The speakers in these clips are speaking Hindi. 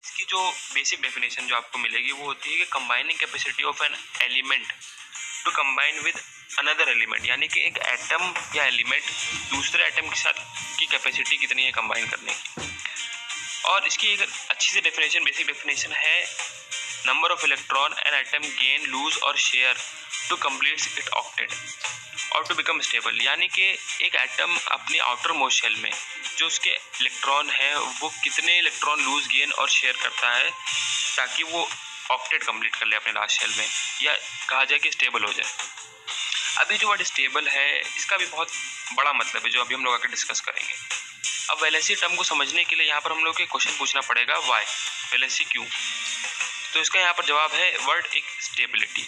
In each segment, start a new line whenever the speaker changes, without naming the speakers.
इसकी जो बेसिक डेफिनेशन जो आपको मिलेगी वो होती है कि combining capacity of an element to combine with another element, यानी कि एक एटम या एलिमेंट दूसरे एटम के साथ की कैपेसिटी कितनी है कंबाइन करने की। और इसकी एक अच्छी सी डेफिनेशन, बेसिक डेफिनेशन है, number of electron an atom gain lose और share to complete it octet और टू बिकम स्टेबल, यानी कि एक एटम अपनी आउटर मोस्ट शेल में जो उसके इलेक्ट्रॉन है वो कितने इलेक्ट्रॉन लूज गेन और शेयर करता है ताकि वो ऑक्टेट कंप्लीट कर ले अपने लास्ट शेल में, या कहा जाए कि स्टेबल हो जाए। अभी जो वर्ड स्टेबल है इसका भी बहुत बड़ा मतलब है जो अभी हम लोग आकर डिस्कस करेंगे। अब वैलेंसी टर्म को समझने के लिए यहाँ पर हम लोग को क्वेश्चन पूछना पड़ेगा, वाई, वैलेंसी क्यों। तो इसका यहाँ पर जवाब है वर्ड एक स्टेबिलिटी।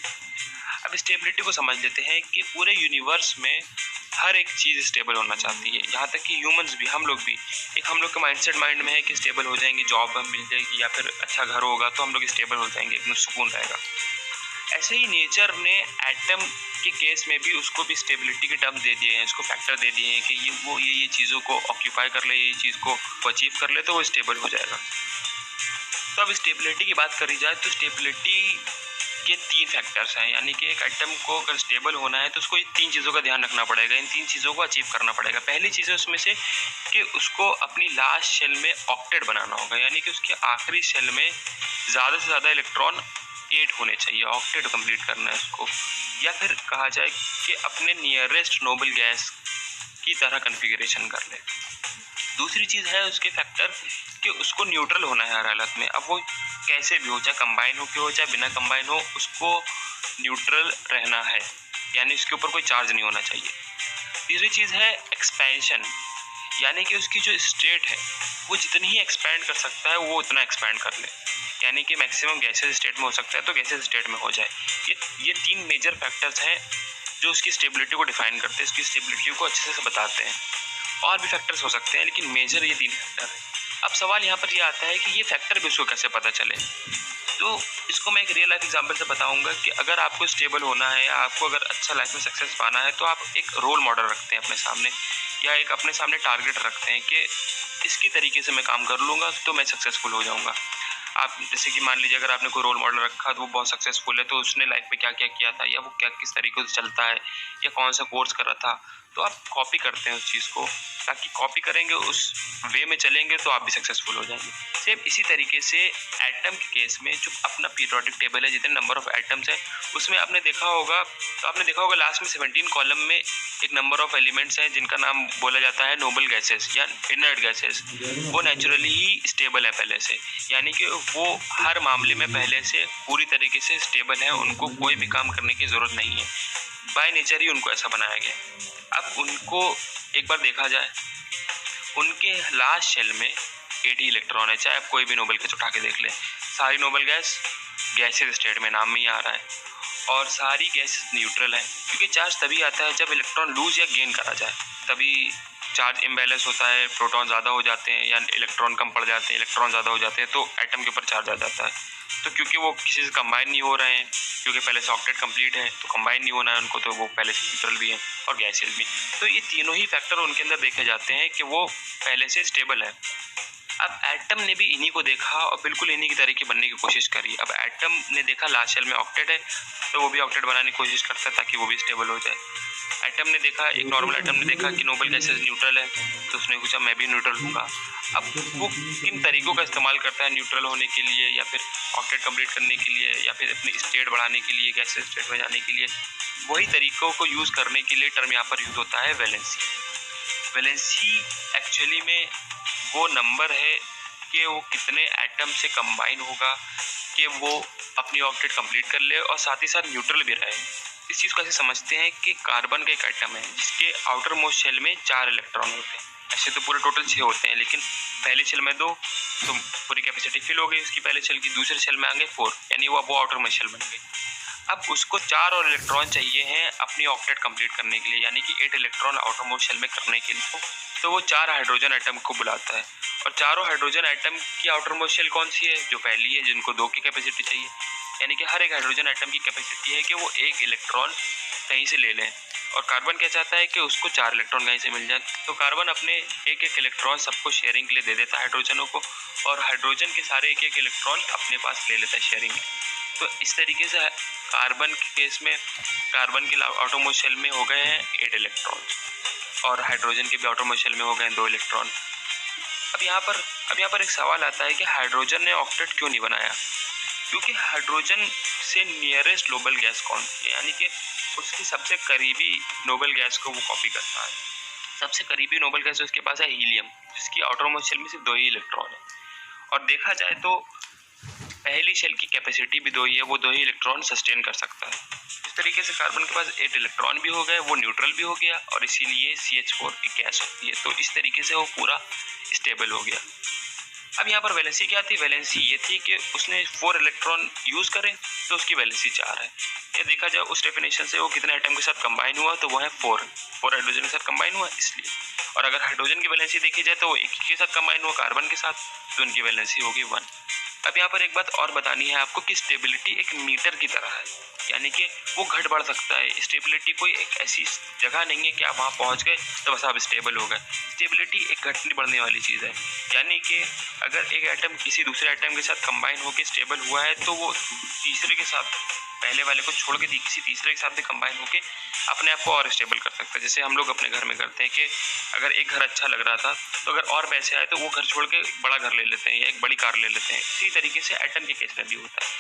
अब स्टेबिलिटी को समझ लेते हैं कि पूरे यूनिवर्स में हर एक चीज़ स्टेबल होना चाहती है, यहाँ तक कि ह्यूमंस भी, हम लोग भी। एक हम लोग का माइंडसेट माइंड में है कि स्टेबल हो जाएंगे, जॉब मिल जाएगी या फिर अच्छा घर होगा तो हम लोग स्टेबल हो जाएंगे, एकदम सुकून रहेगा। ऐसे ही नेचर ने एटम के केस में भी उसको भी स्टेबिलिटी के टर्म दे दिए हैं, उसको फैक्टर दे दिए हैं कि ये चीज़ों को ऑक्यूपाई कर ले, ये चीज़ को अचीव कर ले तो वो स्टेबल हो जाएगा। तो अब स्टेबिलिटी की बात करी जाए तो स्टेबिलिटी के 3 फैक्टर्स हैं, यानी कि एक एटम को अगर स्टेबल होना है तो उसको इन 3 चीज़ों का ध्यान रखना पड़ेगा, इन 3 चीज़ों को अचीव करना पड़ेगा। पहली चीज़ है उसमें से कि उसको अपनी लास्ट शेल में ऑक्टेट बनाना होगा, यानी कि उसके आखिरी शेल में ज़्यादा से ज़्यादा इलेक्ट्रॉन 8 होने चाहिए, ऑक्टेट कंप्लीट करना है उसको, या फिर कहा जाए कि अपने नियरेस्ट नोबल गैस की तरह कन्फिगरेशन कर ले। दूसरी चीज़ है उसके फैक्टर कि उसको न्यूट्रल होना है हर हालत में, अब वो कैसे भी हो, चाहे कंबाइन हो के हो चाहे बिना कंबाइन हो, उसको न्यूट्रल रहना है, यानी उसके ऊपर कोई चार्ज नहीं होना चाहिए। तीसरी चीज़ है एक्सपेंशन, यानी कि उसकी जो स्टेट है वो जितनी ही एक्सपैंड कर सकता है वो उतना एक्सपैंड कर ले, यानी कि मैक्सिमम गैसेस स्टेट में हो सकता है तो गैसेस स्टेट में हो जाए। ये 3 मेजर फैक्टर्स हैं जो उसकी स्टेबिलिटी को डिफाइन करते हैं, उसकी स्टेबिलिटी को अच्छे से बताते हैं। और भी फैक्टर्स हो सकते हैं लेकिन मेजर ये 3 फैक्टर है। अब सवाल यहाँ पर ये आता है कि ये फैक्टर भी उसको कैसे पता चले। तो इसको मैं एक रियल लाइफ एग्जांपल से बताऊंगा कि अगर आपको स्टेबल होना है या आपको अगर अच्छा लाइफ में सक्सेस पाना है तो आप एक रोल मॉडल रखते हैं अपने सामने, या एक अपने सामने टारगेट रखते हैं कि इसकी तरीके से मैं काम कर लूँगा तो मैं सक्सेसफुल हो जाऊँगा। आप जैसे कि मान लीजिए अगर आपने कोई रोल मॉडल रखा तो वो बहुत सक्सेसफुल है, तो उसने लाइफ में क्या क्या किया था या वो क्या किस तरीके से चलता है या कौन सा कोर्स कर रहा था, तो आप कॉपी करते हैं उस चीज़ को, ताकि कॉपी करेंगे उस वे में चलेंगे तो आप भी सक्सेसफुल हो जाएंगे। सेम इसी तरीके से एटम के केस में जो अपना पीरियोडिक टेबल है, जितने नंबर ऑफ एटम्स है उसमें आपने देखा होगा लास्ट में 17 कॉलम में एक नंबर ऑफ एलिमेंट्स हैं जिनका नाम बोला जाता है नोबल गैसेस या इनर्ट गैसेस। वो नेचुरली ही स्टेबल है पहले से, यानी कि वो हर मामले में पहले से पूरी तरीके से स्टेबल है, उनको कोई भी काम करने की ज़रूरत नहीं है, बाय नेचर ही उनको ऐसा बनाया गया। अब उनको एक बार देखा जाए, उनके लास्ट शेल में 8 ही इलेक्ट्रॉन है, चाहे आप कोई भी नोबल गैस उठा के देख लें, सारी नोबल गैस गैसेस स्टेट में, नाम में ही आ रहा है, और सारी गैस न्यूट्रल है, क्योंकि चार्ज तभी आता है जब इलेक्ट्रॉन लूज या गेन करा जाए, तभी चार्ज इम्बैलेंस होता है, प्रोटॉन ज़्यादा हो जाते हैं या इलेक्ट्रॉन कम पड़ जाते हैं, इलेक्ट्रॉन ज़्यादा हो जाते हैं तो एटम के ऊपर चार्ज आ जाता है। तो क्योंकि वो किसी से कंबाइन नहीं हो रहे हैं, क्योंकि पहले से ऑक्टेट कंप्लीट है तो कंबाइन नहीं होना है उनको, तो वो पहले से न्यूट्रल भी है और गैसियस भी। तो ये तीनों ही फैक्टर उनके अंदर देखे जाते हैं कि वो पहले से स्टेबल है। अब एटम ने भी इन्हीं को देखा और बिल्कुल इन्हीं की तरीके बनने की कोशिश करी। अब एटम ने देखा लास्ट शेल में ऑक्टेट है तो वो भी ऑक्टेट बनाने की कोशिश करता है ताकि वो भी स्टेबल हो जाए। एटम ने देखा, एक नॉर्मल एटम ने देखा कि नोबल गैसेस न्यूट्रल है तो उसने सोचा मैं भी न्यूट्रल हूँगा। अब वो किन तरीकों का इस्तेमाल करता है न्यूट्रल होने के लिए या फिर ऑक्टेट कंप्लीट करने के लिए या फिर अपनी स्टेट बढ़ाने के लिए, गैसेस स्टेट में जाने के लिए, वही तरीकों को यूज़ करने के लिए टर्म यहाँ पर यूज होता है वैलेंसी। वैलेंसी एक्चुअली में वो नंबर है कि वो कितने एटम से कंबाइन होगा कि वो अपनी ऑक्टेट कंप्लीट कर ले और साथ ही साथ न्यूट्रल भी रहे। इस चीज़ को ऐसे समझते हैं कि कार्बन का एक एटम है जिसके आउटर मोस्ट शेल में 4 इलेक्ट्रॉन होते हैं, ऐसे तो पूरे टोटल 6 होते हैं लेकिन पहले शेल में 2, तो पूरी कैपेसिटी फिल हो गई उसकी पहले शेल की। दूसरे शेल में आ गए 4, यानी वो आउटर मोस्ट शेल बन गई। अब उसको 4 और इलेक्ट्रॉन चाहिए हैं अपनी ऑक्टेट कंप्लीट करने के लिए, यानी कि 8 इलेक्ट्रॉन आउटर मोस्ट शेल में करने के लिए। तो वो 4 हाइड्रोजन एटम को बुलाता है और चारों हाइड्रोजन एटम की आउटर मोस्ट शेल कौन सी है, जो पहली है, जिनको 2 की कैपेसिटी चाहिए, यानी कि हर एक हाइड्रोजन एटम की कैपेसिटी है कि वो 1 इलेक्ट्रॉन कहीं से ले लें और कार्बन क्या चाहता है कि उसको 4 इलेक्ट्रॉन कहीं से मिल जाए। तो कार्बन अपने एक एक इलेक्ट्रॉन सबको शेयरिंग के लिए दे देता है हाइड्रोजनों को, और हाइड्रोजन के सारे एक एक इलेक्ट्रॉन अपने पास ले लेता है शेयरिंग। तो इस तरीके से कार्बन के केस में कार्बन के आटोमोस्ट शेल में हो गए हैं 8 इलेक्ट्रॉन, और हाइड्रोजन के भी आटोमोस्ट शेल में हो गए हैं 2 इलेक्ट्रॉन। अब यहाँ पर एक सवाल आता है कि हाइड्रोजन ने ऑक्टेट क्यों नहीं बनाया? क्योंकि हाइड्रोजन से नियरेस्ट नोबल गैस कौन सी है, यानी कि उसकी सबसे करीबी नोबल गैस को वो कॉपी करता है। सबसे करीबी नोबल गैस उसके पास है हीलियम, जिसकी आउटरमोस्ट शेल में सिर्फ 2 ही इलेक्ट्रॉन है। और देखा जाए तो पहली शेल की कैपेसिटी भी 2 ही है, वो 2 ही इलेक्ट्रॉन सस्टेन कर सकता है। इस तरीके से कार्बन के पास 8 इलेक्ट्रॉन भी हो गए, वो न्यूट्रल भी हो गया, और इसीलिए CH4 एक गैस होती है। तो इस तरीके से वो पूरा स्टेबल हो गया। अब यहाँ पर वैलेंसी क्या थी? वैलेंसी ये थी कि उसने 4 इलेक्ट्रॉन यूज़ करें तो उसकी वैलेंसी 4 है। ये देखा जाए उस डेफिनेशन से वो कितने एटम के साथ कंबाइन हुआ, तो वो है 4 हाइड्रोजन के साथ कंबाइन हुआ इसलिए। और अगर हाइड्रोजन की वैलेंसी देखी जाए तो वो एक ही के साथ कंबाइन हुआ कार्बन के साथ, तो उनकी वैलेंसी होगी 1। अब यहाँ पर एक बात और बतानी है आपको कि स्टेबिलिटी एक मीटर की तरह है, यानी कि वो घट बढ़ सकता है। स्टेबिलिटी कोई एक ऐसी जगह नहीं है कि आप वहाँ पहुँच गए तो बस आप स्टेबल हो गए। स्टेबिलिटी एक घटने बढ़ने वाली चीज़ है, यानी कि अगर एक एटम किसी दूसरे एटम के साथ कंबाइन होकर स्टेबल हुआ है तो वो तीसरे के साथ, पहले वाले को छोड़ के किसी तीसरे के साथ भी कंबाइन होकर अपने आप को और स्टेबल कर सकता है। जैसे हम लोग अपने घर में करते हैं कि अगर एक घर अच्छा लग रहा था तो अगर और पैसे आए तो वो घर छोड़ के बड़ा घर ले लेते हैं या एक बड़ी कार ले लेते हैं। इसी तरीके से एटम के केस में भी होता है,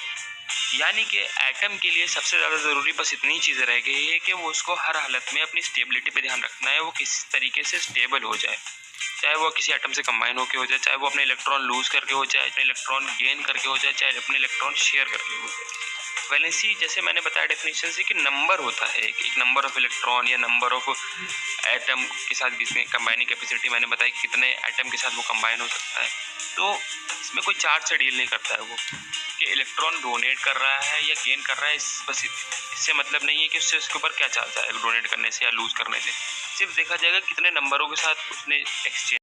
यानी कि एटम के लिए सबसे ज़्यादा ज़रूरी बस इतनी चीज़ें रह गई है कि वो उसको हर हालत में अपनी स्टेबिलिटी पे ध्यान रखना है, वो किसी तरीके से स्टेबल हो जाए, चाहे वो किसी एटम से कंबाइन होकर हो जाए, चाहे वो अपने इलेक्ट्रॉन लूज करके हो जाए, अपने इलेक्ट्रॉन गेन करके हो जाए, चाहे अपने इलेक्ट्रॉन शेयर करके हो जाए। वैलेंसी जैसे मैंने बताया डेफिनेशन से कि नंबर होता है, एक नंबर ऑफ इलेक्ट्रॉन या नंबर ऑफ एटम के साथ किसमें कंबाइनिंग कैपेसिटी मैंने बताई कि कितने एटम के साथ वो कंबाइन हो सकता है। तो इसमें कोई चार्ज से डील नहीं करता है वो कि इलेक्ट्रॉन डोनेट कर रहा है या गेन कर रहा है। बस इससे मतलब नहीं है कि उससे उसके ऊपर क्या चार्ज आएगा डोनेट करने से या लूज करने से। सिर्फ देखा जाएगा कितने नंबरों के साथ उसने एक्सचेंज